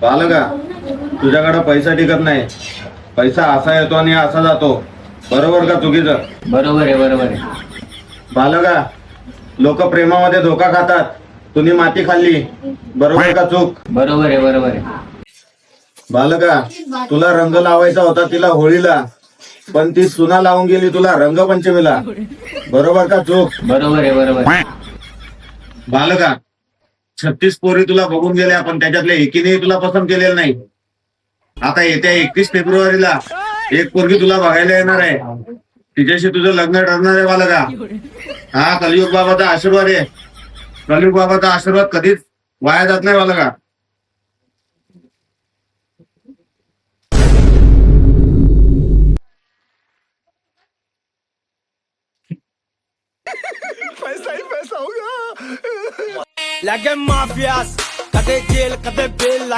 बालका, तुझ्याकडे पैसा टिकत नाही. पैसा असा येतो आणि असा जातो. बरोबर का चुकीचं? बरोबर आहे. बालका, लोक प्रेमामध्ये धोका खातात. तुम्ही माती खाल्ली. बरोबर का चूक? बरोबर आहे. बालका, तुला रंग लावायचा होता तिला होळीला, पण ती चुना लावून गेली तुला रंगपंचमीला. बरोबर का चूक? बरोबर आहे. बालका, 36 पोरी तुला बघून गेल्या, पण त्याच्यातल्या एकीनेही तुला पसंत केलेलं नाही. आता येत्या 31 फेब्रुवारीला एक पोरगी तुला बघायला येणार आहे. तिच्याशी तुझं लग्न ठरणार आहे बालका. हा कलियुग बाबाचा आशीर्वाद आहे. कलियुग बाबाचा आशीर्वाद कधीच वाया जात नाही बालका. पैसा ही पैसा होगा. Like a mafias, कदे जेल कदे बेल.